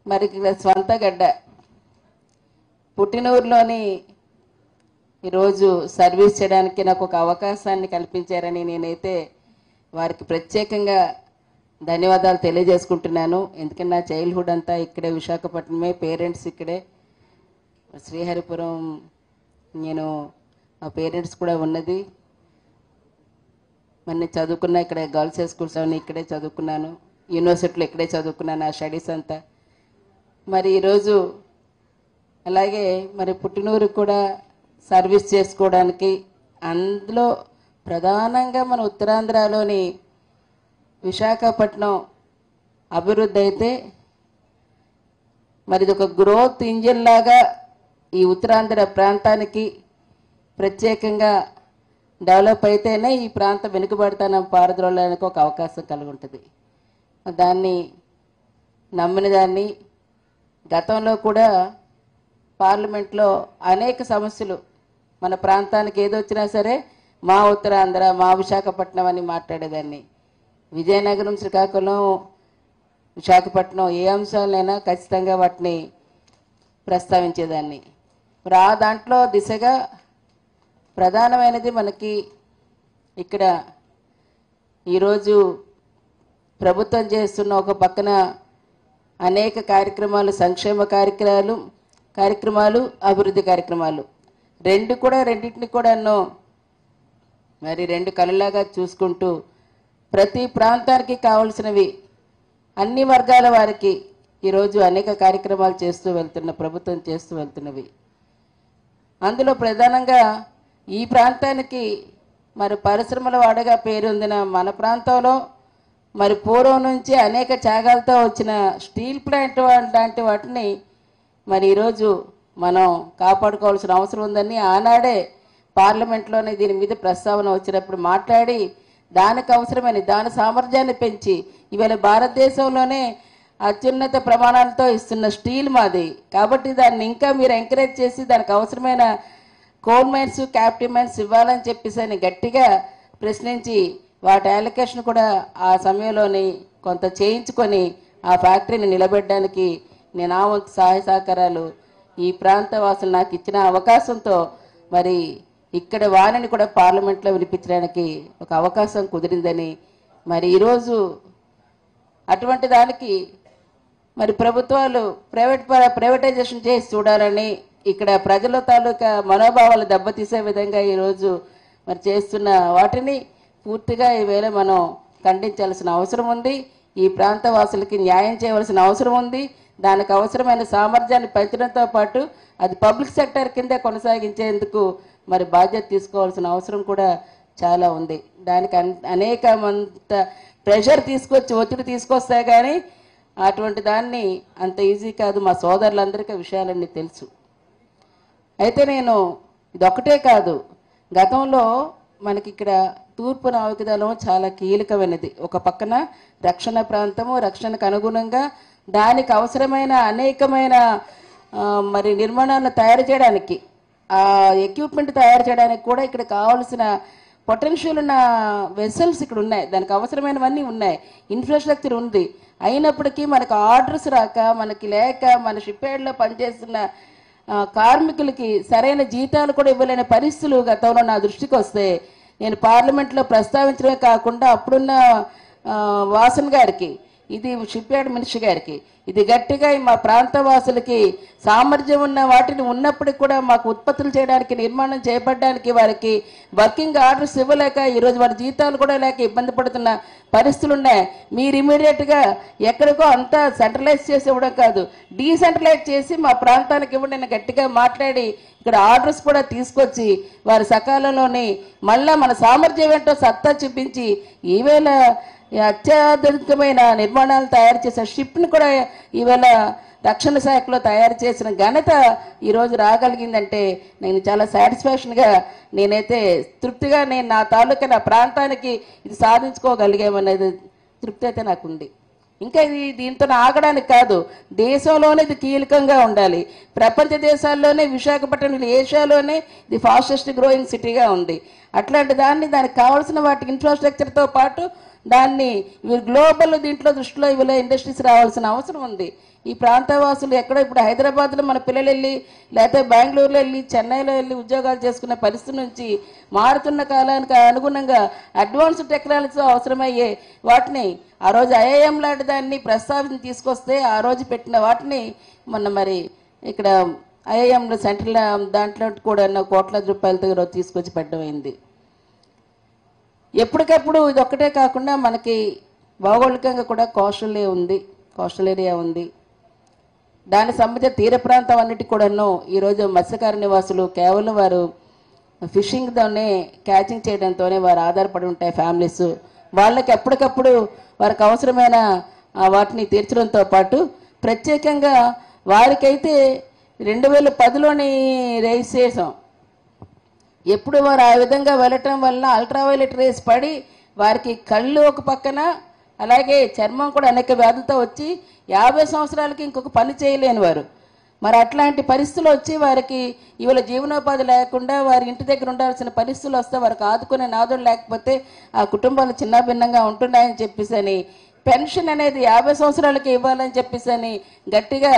మరి స్వంత గడ్డ పుట్టినూరులోని ఈరోజు సర్వీస్ చేయడానికి నాకు ఒక అవకాశాన్ని కల్పించారని నేనైతే వారికి ప్రత్యేకంగా ధన్యవాదాలు తెలియజేసుకుంటున్నాను. ఎందుకంటే నా చైల్డ్హుడ్ అంతా ఇక్కడే, విశాఖపట్నమే, పేరెంట్స్ ఇక్కడే, శ్రీహరిపురం నేను మా పేరెంట్స్ కూడా ఉన్నది. మరి నేను చదువుకున్నా ఇక్కడ, గర్ల్స్ హై స్కూల్స్ అవన్నీ ఇక్కడే చదువుకున్నాను, యూనివర్సిటీలో ఇక్కడే చదువుకున్నాను ఆ స్టడీస్ అంతా. మరి ఈరోజు అలాగే మరి పుట్టినూరు కూడా సర్వీస్ చేసుకోవడానికి, అందులో ప్రధానంగా మన ఉత్తరాంధ్రలోని విశాఖపట్నం అభివృద్ధి అయితే మరి ఇది ఒక గ్రోత్ ఇంజిన్ లాగా ఈ ఉత్తరాంధ్ర ప్రాంతానికి ప్రత్యేకంగా డెవలప్ అయితేనే ఈ ప్రాంతం వెనుకబడతానం పారద్రోలడానికి ఒక అవకాశం కలిగి ఉంటుంది. దాన్ని నమ్మిన దాన్ని గతంలో కూడా పార్లమెంట్లో అనేక సమస్యలు మన ప్రాంతానికి ఏదొచ్చినా సరే మా ఉత్తరాంధ్ర, మా విశాఖపట్నం అని మాట్లాడేదాన్ని. విజయనగరం, శ్రీకాకుళం, విశాఖపట్నం ఏ అంశాలైనా ఖచ్చితంగా వాటిని ప్రస్తావించేదాన్ని. మరి ఆ దాంట్లో దిశగా ప్రధానమైనది మనకి ఇక్కడ ఈరోజు ప్రభుత్వం చేస్తున్న ఒక పక్కన అనేక కార్యక్రమాలు, సంక్షేమ కార్యక్రమాలు, అభివృద్ధి కార్యక్రమాలు రెండింటిని కూడాను మరి రెండు కళ్ళలాగా చూసుకుంటూ ప్రతి ప్రాంతానికి కావలసినవి అన్ని వర్గాల వారికి ఈరోజు అనేక కార్యక్రమాలు చేస్తూ వెళ్తున్న ప్రభుత్వం చేస్తూ వెళ్తున్నవి. అందులో ప్రధానంగా ఈ ప్రాంతానికి మరి పరిశ్రమల వాడగా పేరొందిన మన ప్రాంతంలో మరి పూర్వం నుంచి అనేక త్యాగాలతో వచ్చిన స్టీల్ ప్లాంట్ లాంటి వాటిని మరి ఈరోజు మనం కాపాడుకోవాల్సిన అవసరం ఉందని ఆనాడే పార్లమెంట్లోనే దీని మీద ప్రస్తావన వచ్చినప్పుడు మాట్లాడి దానికి అవసరమైన దాని సామర్థ్యాన్ని పెంచి ఇవాళ భారతదేశంలోనే అత్యున్నత ప్రమాణాలతో ఇస్తున్న స్టీల్ మాది. కాబట్టి దాన్ని ఇంకా మీరు ఎంకరేజ్ చేసి దానికి అవసరమైన కోల్ మైన్స్, క్యాప్టివ్ మైన్స్ ఇవ్వాలని చెప్పేసి అని గట్టిగా ప్రశ్నించి వాటి అలొకేషన్ కూడా ఆ సమయంలోని కొంత చేయించుకొని ఆ ఫ్యాక్టరీని నిలబెట్టడానికి నేను ఆ వంతు సహాయ సహకారాలు ఈ ప్రాంత వాసులు నాకు ఇచ్చిన అవకాశంతో మరి ఇక్కడ వారిని కూడా పార్లమెంట్లో వినిపించడానికి ఒక అవకాశం కుదిరిందని, మరి ఈరోజు అటువంటి దానికి మరి ప్రభుత్వాలు ప్రైవేటైజేషన్ చేసి చూడాలని, ఇక్కడ ప్రజల తాలూకా మనోభావాలు దెబ్బతీసే విధంగా ఈరోజు మరి చేస్తున్న వాటిని పూర్తిగా ఈవేళ మనం ఖండించాల్సిన అవసరం ఉంది. ఈ ప్రాంత వాసులకి న్యాయం చేయవలసిన అవసరం ఉంది. దానికి అవసరమైన సామర్థ్యాన్ని పెంచడంతో పాటు అది పబ్లిక్ సెక్టర్ కింద కొనసాగించేందుకు మరి బాధ్యత తీసుకోవాల్సిన అవసరం కూడా చాలా ఉంది. దానికి అనేకమంత ప్రెషర్ తీసుకొచ్చి ఒత్తిడి తీసుకొస్తే కానీ అటువంటి దాన్ని అంత ఈజీ కాదు. మా సోదరులందరికీ విషయాలన్నీ తెలుసు. అయితే నేను ఇదొక్కటే కాదు, గతంలో మనకి ఇక్కడ తూర్పు నావికదళం చాలా కీలకమైనది. ఒక పక్కన రక్షణ ప్రాంతము, రక్షణకు అనుగుణంగా దానికి అవసరమైన అనేకమైన మరి నిర్మాణాలను తయారు చేయడానికి, ఆ ఎక్విప్మెంట్ తయారు చేయడానికి కూడా ఇక్కడ కావాల్సిన పొటెన్షియల్ ఉన్న వెసల్స్ ఇక్కడ ఉన్నాయి, దానికి అవసరమైనవన్నీ ఉన్నాయి, ఇన్ఫ్రాస్ట్రక్చర్ ఉంది. అయినప్పటికీ మనకు ఆర్డర్స్ రాక, మనకి లేక, మన షిప్ యార్డ్లో పనిచేస్తున్న కార్మికులకి సరైన జీతాలు కూడా ఇవ్వలేని పరిస్థితులు గతంలో నా దృష్టికి వస్తే నేను పార్లమెంట్లో ప్రస్తావించడమే కాకుండా అప్పుడున్న వాసన్ గారికి, ఇది షిప్ యార్డ్ మినిస్టర్ గారికి, ఇది గట్టిగా మా ప్రాంత వాసులకి సామర్థ్యం ఉన్న వాటిని ఉన్నప్పటికీ కూడా మాకు ఉత్పత్తులు చేయడానికి, నిర్మాణం చేపట్టడానికి వారికి వర్కింగ్ ఆర్డర్స్ ఇవ్వలేక ఈరోజు వారి జీతాలు కూడా లేక ఇబ్బంది పడుతున్న పరిస్థితులు ఉన్నాయి. మీరు ఇమీడియట్గా ఎక్కడికో అంతా సెంట్రలైజ్ చేసి ఇవ్వడం కాదు, డీసెంట్రలైజ్ చేసి మా ప్రాంతానికి ఇవ్వండి అని గట్టిగా మాట్లాడి ఇక్కడ ఆర్డర్స్ కూడా తీసుకొచ్చి వారి సకాలంలోని మళ్ళా మన సామర్థ్యం ఏంటో సత్తా చూపించి ఈవేళ అత్యాధునికమైన నిర్మాణాలు తయారు చేసిన షిప్ని కూడా ఈవేళ రక్షణ శాఖలో తయారు చేసిన ఘనత ఈరోజు రాగలిగిందంటే నేను చాలా సాటిస్ఫాక్షన్గా, నేనైతే తృప్తిగా నేను నా తాలూకా నా ప్రాంతానికి ఇది సాధించుకోగలిగామనేది తృప్తి అయితే నాకుంది. ఇంకా ఇది దీంతో ఆగడానికి కాదు, దేశంలోనే ఇది కీలకంగా ఉండాలి. ప్రపంచ దేశాల్లోనే విశాఖపట్నం ఏషియాలోనే ఇది ఫాస్టెస్ట్ గ్రోయింగ్ సిటీగా ఉంది. అట్లాంటి దానికి కావాల్సిన వాటి ఇన్ఫ్రాస్ట్రక్చర్తో పాటు దాన్ని గ్లోబల్ దీంట్లో దృష్టిలో ఇవ్వలే ఇండస్ట్రీస్ రావాల్సిన అవసరం ఉంది. ఈ ప్రాంతవాసులు ఎక్కడో ఇప్పుడు హైదరాబాద్లో మన పిల్లలు వెళ్ళి లేకపోతే బెంగళూరులో వెళ్ళి చెన్నైలో వెళ్ళి ఉద్యోగాలు చేసుకునే పరిస్థితి నుంచి మారుతున్న కాలానికి అనుగుణంగా అడ్వాన్స్డ్ టెక్నాలజీ అవసరమయ్యే వాటిని ఆ రోజు ఐఐఎం లాంటి దాన్ని ప్రస్తావించి తీసుకొస్తే ఆ రోజు పెట్టిన వాటిని మొన్న మరి ఇక్కడ ఐఐఎంలో సెంట్రల్ దాంట్లో కూడా కోట్లాది రూపాయలతో ఈరోజు తీసుకొచ్చి పెట్టమైంది. ఎప్పటికప్పుడు ఇది ఒక్కటే కాకుండా మనకి భౌగోళికంగా కూడా కోస్టల్ ఏరియా ఉంది. దానికి సంబంధించిన తీర ప్రాంతం అన్నిటి కూడాను ఈరోజు మత్స్యకార నివాసులు కేవలం వారు ఫిషింగ్తోనే క్యాచింగ్ చేయడంతోనే వారు ఆధారపడి ఉంటాయి ఫ్యామిలీస్. వాళ్ళకి ఎప్పటికప్పుడు వారికి అవసరమైన వాటిని తీర్చడంతో పాటు ప్రత్యేకంగా వారికైతే 2010లోని రైజ్ చేసాం. ఎప్పుడు వారు ఆ విధంగా వెళ్ళటం వల్ల అల్ట్రావైలెట్ రేస్ పడి వారికి కళ్ళు ఒక పక్కన అలాగే చర్మం కూడా అనేక వ్యాధులతో వచ్చి 50 సంవత్సరాలకి ఇంకొక పని చేయలేని వారు. మరి అట్లాంటి పరిస్థితులు వచ్చి వారికి ఇవాళ జీవనోపాధి లేకుండా వారి ఇంటి దగ్గర ఉండాల్సిన పరిస్థితులు వస్తే వారికి ఆదుకునే నాదుడు లేకపోతే ఆ కుటుంబాలు చిన్నభిన్నంగా ఉంటున్నాయని చెప్పేసి పెన్షన్ అనేది 50 సంవత్సరాలకి ఇవ్వాలని చెప్పేసి గట్టిగా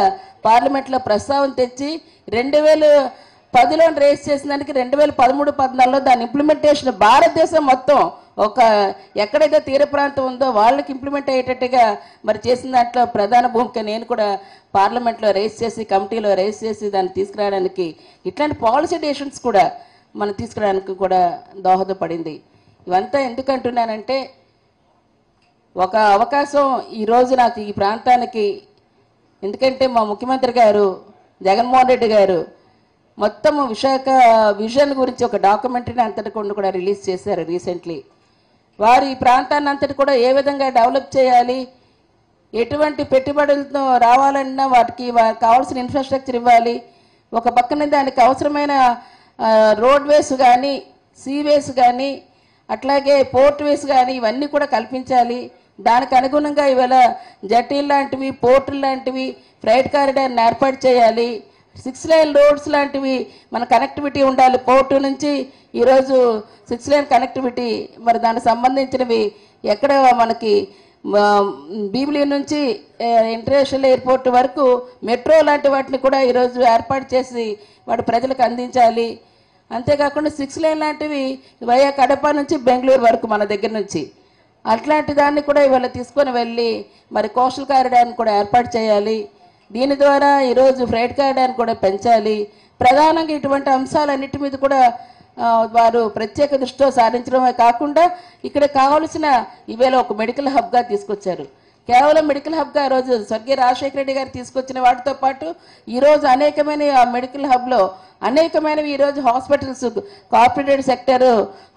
పార్లమెంట్లో ప్రస్తావన తెచ్చి 2010లో రేస్ చేసిన దానికి 2013-14లో దాని ఇంప్లిమెంటేషన్ భారతదేశం మొత్తం ఒక ఎక్కడైతే తీర ప్రాంతం ఉందో వాళ్ళకి ఇంప్లిమెంట్ అయ్యేటట్టుగా మరి చేసిన దాంట్లో ప్రధాన భూమిక నేను కూడా పార్లమెంట్లో రేస్ చేసి కమిటీలో రేస్ చేసి దాన్ని తీసుకురావడానికి ఇట్లాంటి పాలసీ డెసిషన్స్ కూడా మనం తీసుకురావడానికి కూడా దోహదపడింది. ఇవంతా ఎందుకంటున్నానంటే ఒక అవకాశం ఈరోజు నాకు ఈ ప్రాంతానికి, ఎందుకంటే మా ముఖ్యమంత్రి గారు జగన్మోహన్ రెడ్డి గారు మొత్తం విశాఖ విజన్ గురించి ఒక డాక్యుమెంటరీని అంతటి కూడా రిలీజ్ చేశారు రీసెంట్లీ. వారు ఈ ప్రాంతాన్ని అంతటి కూడా ఏ విధంగా డెవలప్ చేయాలి, ఎటువంటి పెట్టుబడులతో రావాలన్నా వాటికి కావాల్సిన ఇన్ఫ్రాస్ట్రక్చర్ ఇవ్వాలి, ఒక పక్కన దానికి అవసరమైన రోడ్వేస్ కానీ సీవేస్ కానీ అట్లాగే పోర్ట్ వేస్ కానీ ఇవన్నీ కూడా కల్పించాలి. దానికి అనుగుణంగా ఇవాళ జటీల్ లాంటివి పోర్టులు లాంటివి ఫ్రైట్ కారిడార్ని ఏర్పాటు చేయాలి. 6 లైన్ రోడ్స్ లాంటివి మన కనెక్టివిటీ ఉండాలి. పోర్టు నుంచి ఈరోజు 6 లైన్ కనెక్టివిటీ మరి దానికి సంబంధించినవి ఎక్కడ మనకి భీమిలి నుంచి ఇంటర్నేషనల్ ఎయిర్పోర్ట్ వరకు మెట్రో లాంటి వాటిని కూడా ఈరోజు ఏర్పాటు చేసి వాటి ప్రజలకు అందించాలి. అంతేకాకుండా 6 లైన్ లాంటివి వయా కడప నుంచి బెంగళూరు వరకు మన దగ్గర నుంచి అట్లాంటి దాన్ని కూడా ఇవాళ తీసుకొని వెళ్ళి మరి కోస్టల్ కారిడార్ని కూడా ఏర్పాటు చేయాలి. దీని ద్వారా ఈరోజు ఫ్రైట్ కారిడార్ని కూడా పెంచాలి. ప్రధానంగా ఇటువంటి అంశాలన్నిటి మీద కూడా వారు ప్రత్యేక దృష్టితో సారించడమే కాకుండా ఇక్కడ కావాల్సిన ఇవేళ ఒక మెడికల్ హబ్గా తీసుకొచ్చారు. కేవలం మెడికల్ హబ్గా ఈరోజు స్వర్గీయ రాజశేఖర రెడ్డి గారు తీసుకొచ్చిన వాటితో పాటు ఈరోజు అనేకమైన ఆ మెడికల్ హబ్లో అనేకమైనవి ఈరోజు హాస్పిటల్స్ కార్పొరేటెడ్ సెక్టర్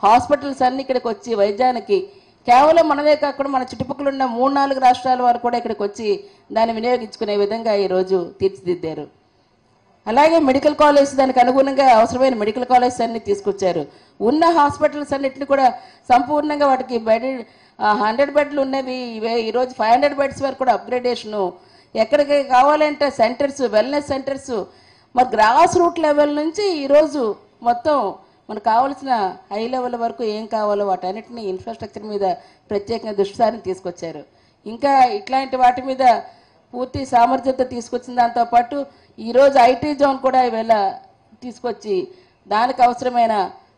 హాస్పిటల్స్ అన్ని ఇక్కడికి వచ్చి వైద్యానికి కేవలం మనదే కాకుండా మన చుట్టుపక్కల ఉన్న 3-4 రాష్ట్రాల వారు కూడా ఇక్కడికి వచ్చి దాన్ని వినియోగించుకునే విధంగా ఈరోజు తీర్చిదిద్దారు. అలాగే మెడికల్ కాలేజ్ దానికి అనుగుణంగా అవసరమైన మెడికల్ కాలేజ్ అన్ని తీసుకొచ్చారు. ఉన్న హాస్పిటల్స్ అన్నింటినీ కూడా సంపూర్ణంగా వాటికి 100 బెడ్లు ఉన్నవి ఈరోజు 500 బెడ్స్ వరకు కూడా అప్గ్రేడేషను. ఎక్కడికి కావాలంటే సెంటర్స్ వెల్నెస్ సెంటర్స్ మరి గ్రాస్ రూట్ లెవెల్ నుంచి ఈరోజు మొత్తం మనకు కావాల్సిన హై లెవెల్ వరకు ఏం కావాలో వాటన్నిటిని ఇన్ఫ్రాస్ట్రక్చర్ మీద ప్రత్యేకంగా దృష్టిసారిని తీసుకొచ్చారు. ఇంకా ఇట్లాంటి వాటి మీద పూర్తి సామర్థ్యత తీసుకొచ్చిన దాంతోపాటు ఈరోజు ఐటీ జోన్ కూడా ఈవేళ తీసుకొచ్చి దానికి అవసరమైన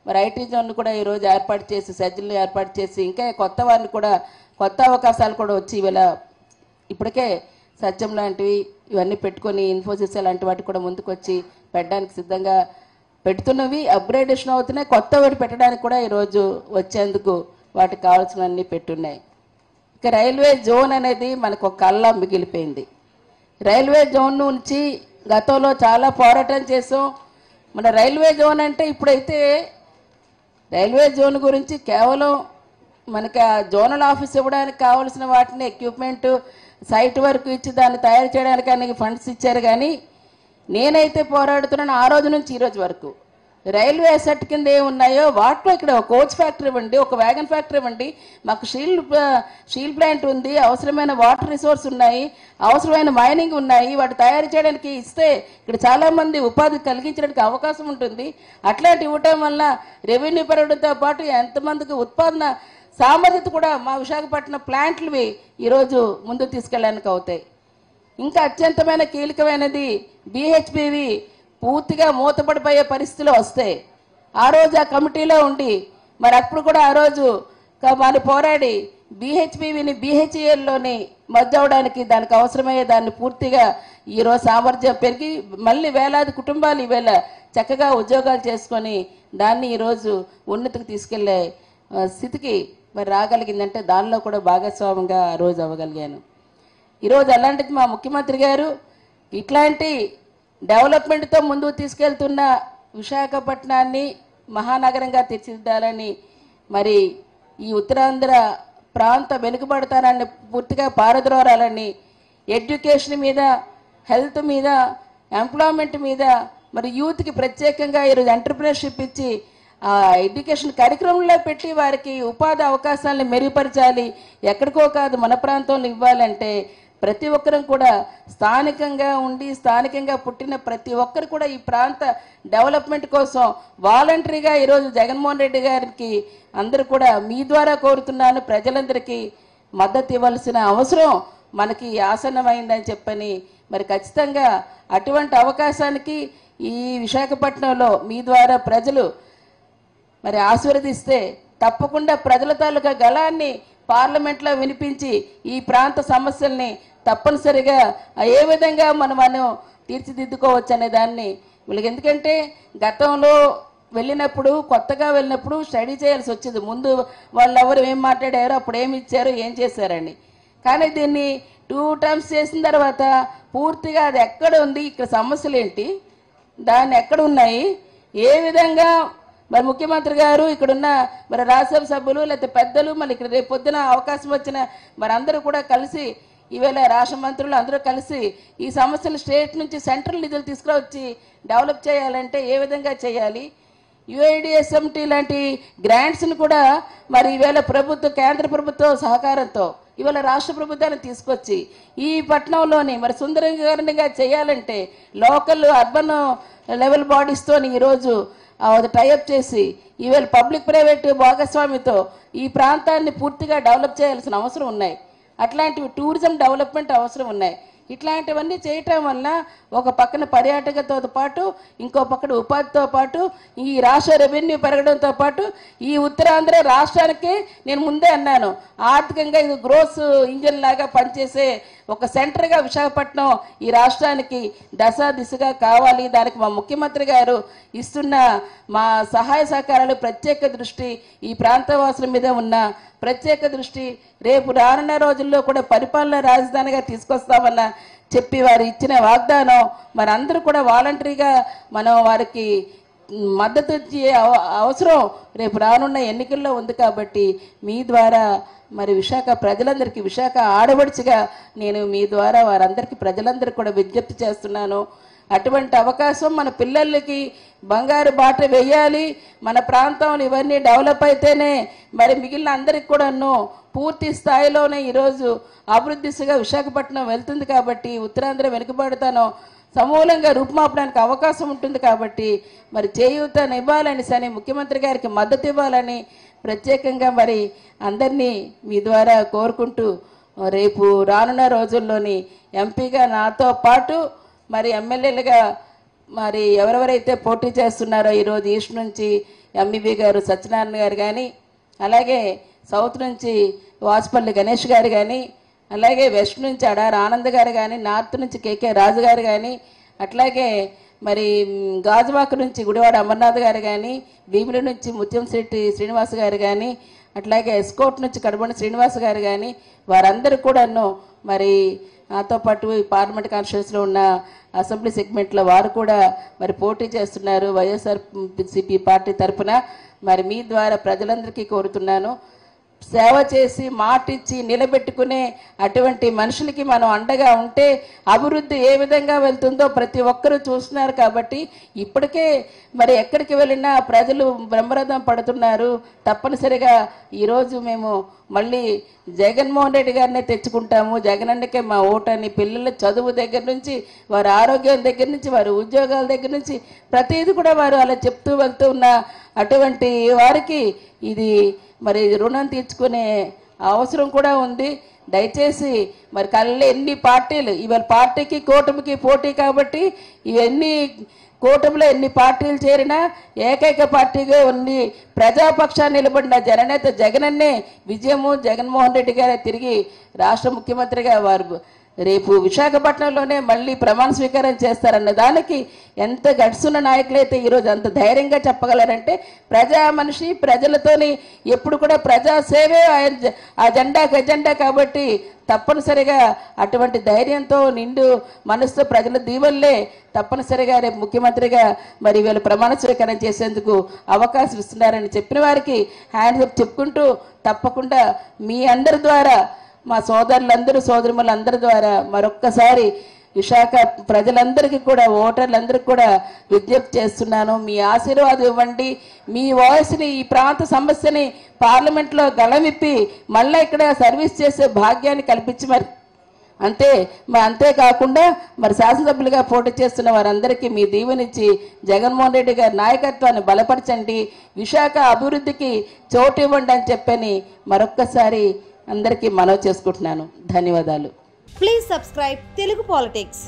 మరి ఐటీ జోన్ను కూడా ఈరోజు ఏర్పాటు చేసి సజ్జలు ఏర్పాటు చేసి ఇంకా కొత్త వారిని కూడా కొత్త అవకాశాలు కూడా వచ్చి ఈవేళ ఇప్పటికే సత్యం లాంటివి ఇవన్నీ పెట్టుకొని ఇన్ఫోసిస్ లాంటి వాటి కూడా ముందుకు వచ్చి పెట్టడానికి సిద్ధంగా పెడుతున్నవి అప్గ్రేడేషన్ అవుతున్నాయి. కొత్త వాటి పెట్టడానికి కూడా ఈరోజు వచ్చేందుకు వాటికి కావాల్సినవన్నీ పెట్టున్నాయి. ఇక రైల్వే జోన్ అనేది మనకు ఒక కళ్ళ మిగిలిపోయింది. రైల్వే జోన్ నుంచి గతంలో చాలా పోరాటం చేసాం. మన రైల్వే జోన్ అంటే ఇప్పుడైతే రైల్వే జోన్ గురించి కేవలం మనకి ఆ జోనల్ ఆఫీస్ ఇవ్వడానికి కావాల్సిన వాటిని ఎక్విప్మెంట్ సైట్ వరకు ఇచ్చి దాన్ని తయారు చేయడానికి అన్ని ఫండ్స్ ఇచ్చారు. కానీ నేనైతే పోరాడుతున్నాను ఆ రోజు నుంచి ఈ రోజు వరకు రైల్వే అసెట్ కింద ఏమున్నాయో వాటిలో ఇక్కడ ఒక కోచ్ ఫ్యాక్టరీ ఇవ్వండి, ఒక వ్యాగన్ ఫ్యాక్టరీ ఇవ్వండి, మాకు స్టీల్ ప్లాంట్ ఉంది, అవసరమైన వాటర్ రిసోర్స్ ఉన్నాయి, అవసరమైన మైనింగ్ ఉన్నాయి, వాటి తయారు చేయడానికి ఇస్తే ఇక్కడ చాలామంది ఉపాధి కలిగించడానికి అవకాశం ఉంటుంది. అట్లాంటి ఇవ్వటం వల్ల రెవెన్యూ పెరగడంతో పాటు ఎంతమందికి ఉత్పాదన సామర్థ్యత కూడా మా విశాఖపట్నం ప్లాంట్లవి ఈరోజు ముందుకు తీసుకెళ్ళడానికి అవుతాయి. ఇంకా అత్యంతమైన కీలకమైనది BHPవి పూర్తిగా మూతపడిపోయే పరిస్థితులు వస్తాయి. ఆ రోజు ఆ కమిటీలో ఉండి మరి అప్పుడు కూడా ఆ రోజు మరి పోరాడి BHPవిని BHELలోని మధ్య అవడానికి దానికి అవసరమయ్యే దాన్ని పూర్తిగా ఈరోజు సామర్థ్యం పెరిగి మళ్ళీ వేలాది కుటుంబాలు ఈవేళ చక్కగా ఉద్యోగాలు చేసుకొని దాన్ని ఈరోజు ఉన్నతికి తీసుకెళ్లే స్థితికి మరి రాగలిగిందంటే దానిలో కూడా భాగస్వామ్యంగా ఆ రోజు అవ్వగలిగాను. ఈరోజు అలాంటిది మా ముఖ్యమంత్రి గారు ఇట్లాంటి డెవలప్మెంట్తో ముందుకు తీసుకెళ్తున్న విశాఖపట్నాన్ని మహానగరంగా తీర్చిదిద్దాలని మరి ఈ ఉత్తరాంధ్ర ప్రాంత వెనుకబడతానని పూర్తిగా పారద్రోరాలని ఎడ్యుకేషన్ మీద, హెల్త్ మీద, ఎంప్లాయ్మెంట్ మీద మరి యూత్కి ప్రత్యేకంగా ఈరోజు ఎంటర్ప్రినర్షిప్ ఇచ్చి ఆ ఎడ్యుకేషన్ కరికులంలో పెట్టి వారికి ఉపాధి అవకాశాలను మెరుగుపరచాలి. ఎక్కడికో కాదు మన ప్రాంతంలో ఇవ్వాలంటే ప్రతి ఒక్కరం కూడా స్థానికంగా ఉండి స్థానికంగా పుట్టిన ప్రతి ఒక్కరు కూడా ఈ ప్రాంత డెవలప్మెంట్ కోసం వాలంటరీగా ఈరోజు జగన్మోహన్ రెడ్డి గారికి అందరూ కూడా మీ ద్వారా కోరుతున్నాను, ప్రజలందరికీ మద్దతు ఇవ్వాల్సిన అవసరం మనకి ఆసన్నమైందని చెప్పని మరి ఖచ్చితంగా అటువంటి అవకాశానికి ఈ విశాఖపట్నంలో మీ ద్వారా ప్రజలు మరి ఆశీర్వదిస్తే తప్పకుండా ప్రజల తాలూకా గళాన్ని పార్లమెంట్లో వినిపించి ఈ ప్రాంత సమస్యల్ని తప్పనిసరిగా ఏ విధంగా మనం తీర్చిదిద్దుకోవచ్చు అనే దాన్ని వీళ్ళకి, ఎందుకంటే గతంలో వెళ్ళినప్పుడు కొత్తగా వెళ్ళినప్పుడు స్టడీ చేయాల్సి వచ్చింది. ముందు వాళ్ళు ఎవరు ఏం మాట్లాడారో అప్పుడు ఏమి ఇచ్చారో ఏం చేశారని. కానీ దీన్ని 2 టర్మ్స్ చేసిన తర్వాత పూర్తిగా అది ఎక్కడ ఉంది, ఇక్కడ సమస్యలు ఏంటి, దాన్ని ఎక్కడ ఉన్నాయి, ఏ విధంగా మరి ముఖ్యమంత్రి గారు ఇక్కడున్న మరి రాజ్యసభ సభ్యులు లేకపోతే పెద్దలు మరి ఇక్కడ రేపు పొద్దున అవకాశం వచ్చిన మరి అందరూ కూడా కలిసి ఈవేళ రాష్ట్ర మంత్రులు అందరూ కలిసి ఈ సమస్యలు స్టేట్ నుంచి సెంట్రల్ నిధులు తీసుకురావచ్చి డెవలప్ చేయాలంటే ఏ విధంగా చేయాలి, UIDSMT లాంటి గ్రాంట్స్ని కూడా మరి ఈవేళ కేంద్ర ప్రభుత్వ సహకారంతో ఇవాళ రాష్ట్ర ప్రభుత్వాన్ని తీసుకొచ్చి ఈ పట్టణంలోని మరి సుందరీకరణగా చేయాలంటే లోకల్ అర్బన్ లెవెల్ బాడీస్తో ఈరోజు టైఅప్ చేసి ఈవేళ పబ్లిక్ ప్రైవేట్ భాగస్వామితో ఈ ప్రాంతాన్ని పూర్తిగా డెవలప్ చేయాల్సిన అవసరం ఉన్నాయి. అట్లాంటివి టూరిజం డెవలప్మెంట్ అవసరం ఉన్నాయి. ఇట్లాంటివన్నీ చేయటం వల్ల ఒక పక్కన పర్యాటకతో పాటు ఇంకో పక్కన ఉపాధితో పాటు ఈ రాష్ట్ర రెవెన్యూ పెరగడంతో పాటు ఈ ఉత్తరాంధ్ర రాష్ట్రానికి నేను ముందే అన్నాను, ఆర్థికంగా ఇది గ్రోత్ ఇంజిన్ లాగా పనిచేసే ఒక సెంటర్గా విశాఖపట్నం ఈ రాష్ట్రానికి దిశగా కావాలి. దానికి మా ముఖ్యమంత్రి గారు ఇస్తున్న మా సహాయ సహకారాలు ప్రత్యేక దృష్టి, ఈ ప్రాంతవాసుల మీద ఉన్న ప్రత్యేక దృష్టి, రేపు రానున్న రోజుల్లో కూడా పరిపాలనా రాజధానిగా తీసుకొస్తామన్న చెప్పి వారు ఇచ్చిన వాగ్దానం మరి అందరూ కూడా వాలంటరీగా మనం వారికి మద్దతు ఇచ్చే అవసరం రేపు రానున్న ఎన్నికల్లో ఉంది. కాబట్టి మీ ద్వారా మరి విశాఖ ప్రజలందరికీ, విశాఖ ఆడబడిచిగా నేను మీ ద్వారా వారందరికీ ప్రజలందరికీ కూడా విజ్ఞప్తి చేస్తున్నాను. అటువంటి అవకాశం మన పిల్లలకి బంగారు బాట వేయాలి. మన ప్రాంతంలో ఇవన్నీ డెవలప్ అయితేనే మరి మిగిలిన అందరికి కూడాను పూర్తి స్థాయిలోనే ఈరోజు అభివృద్ధి దిశగా విశాఖపట్నం వెళ్తుంది. కాబట్టి ఉత్తరాంధ్ర వెనుకబడతాను సమూలంగా రూపుమాపడానికి అవకాశం ఉంటుంది. కాబట్టి మరి చేయూతను ఇవ్వాలని సని ముఖ్యమంత్రి గారికి మద్దతు ఇవ్వాలని ప్రత్యేకంగా మరి అందరినీ మీ ద్వారా కోరుకుంటూ రేపు రానున్న రోజుల్లోని ఎంపీగా నాతో పాటు మరి ఎమ్మెల్యేలుగా మరి ఎవరెవరైతే పోటీ చేస్తున్నారో ఈరోజు ఈస్ట్ నుంచి MBB గారు సత్యనారాయణ గారు కానీ, అలాగే సౌత్ నుంచి వాసుపల్లి గణేష్ గారు కానీ, అలాగే వెస్ట్ నుంచి అడార్ ఆనంద్ గారు కానీ, నార్త్ నుంచి KK రాజు గారు కానీ, అట్లాగే మరి గాజువాక నుంచి గుడివాడ అమర్నాథ్ గారు కానీ, భీమిలి నుంచి ముత్యంశెట్టి శ్రీనివాస్ గారు కానీ, అట్లాగే ఎస్కోట్ నుంచి కడబండి శ్రీనివాస్ గారు కానీ వారందరూ కూడాను మరి నాతో పాటు ఈ పార్లమెంట్ కాన్స్టిట్యూన్సీలో ఉన్న అసెంబ్లీ సెగ్మెంట్లో వారు కూడా మరి పోటీ చేస్తున్నారు వైఎస్ఆర్సీపీ పార్టీ తరఫున. మరి మీ ద్వారా ప్రజలందరికీ కోరుతున్నాను, సేవ చేసి మాటిచ్చి నిలబెట్టుకునే అటువంటి మనుషులకి మనం అండగా ఉంటే అభివృద్ధి ఏ విధంగా వెళ్తుందో ప్రతి ఒక్కరూ చూస్తున్నారు. కాబట్టి ఇప్పటికే మరి ఎక్కడికి వెళ్ళినా ప్రజలు బ్రహ్మరథం పడుతున్నారు. తప్పనిసరిగా ఈరోజు మేము మళ్ళీ జగన్మోహన్ రెడ్డి గారినే తెచ్చుకుంటాము, జగనన్నకే మా ఓటని, పిల్లల చదువు దగ్గర నుంచి వారి ఆరోగ్యం దగ్గర నుంచి వారి ఉద్యోగాల దగ్గర నుంచి ప్రతిదీ కూడా వారు అలా చెప్తూ వెళ్తూ ఉన్న అటువంటి వారికి ఇది మరి రుణం తీర్చుకునే అవసరం కూడా ఉంది. దయచేసి మరి కళ్ళు ఎన్ని పార్టీలు ఇవాళ పార్టీకి కూటమికి పోటీ కాబట్టి ఇవన్నీ కూటమిలో ఎన్ని పార్టీలు చేరినా ఏకైక పార్టీగా ఉన్ని ప్రజాపక్షాన్ని నిలబడిన జననేత జగనన్నే విజయము జగన్మోహన్ రెడ్డి గారే తిరిగి రాష్ట్ర ముఖ్యమంత్రిగా వారు రేపు విశాఖపట్నంలోనే మళ్ళీ ప్రమాణ స్వీకారం చేస్తారన్న దానికి ఎంత గడుసున్న నాయకులైతే ఈరోజు అంత ధైర్యంగా చెప్పగలరంటే ప్రజా మనిషి ప్రజలతోని ఎప్పుడు కూడా ప్రజా సేవే ఎజెండా కాబట్టి తప్పనిసరిగా అటువంటి ధైర్యంతో నిండు మనసుతో ప్రజల దీవెనలే తప్పనిసరిగా రేపు ముఖ్యమంత్రిగా మరి వీళ్ళు ప్రమాణ స్వీకారం చేసేందుకు అవకాశం ఇస్తున్నారని చెప్పిన వారికి హ్యాండ్స్ అప్ చెప్పుకుంటూ తప్పకుండా మీ అందరి ద్వారా మా సోదరులందరూ సోదరులందరి ద్వారా మరొక్కసారి విశాఖ ప్రజలందరికీ కూడా ఓటర్లందరికీ కూడా విజ్ఞప్తి చేస్తున్నాను. మీ ఆశీర్వాదం ఇవ్వండి. మీ వాయిస్ని ఈ ప్రాంత సమస్యని పార్లమెంట్లో గళమిప్పి మళ్ళీ ఇక్కడ సర్వీస్ చేసే భాగ్యాన్ని కల్పించి మరి అంతేకాకుండా మరి శాసనసభ్యులుగా పోటీ చేస్తున్న వారందరికీ మీ దీవెనిచ్చి జగన్మోహన్ రెడ్డి గారి నాయకత్వాన్ని బలపరచండి, విశాఖ అభివృద్ధికి చోటు ఇవ్వండి అని చెప్పని మరొక్కసారి అందరికీ మనవి చేసుకుంటున్నాను. ధన్యవాదాలు. Please subscribe Telugu politics.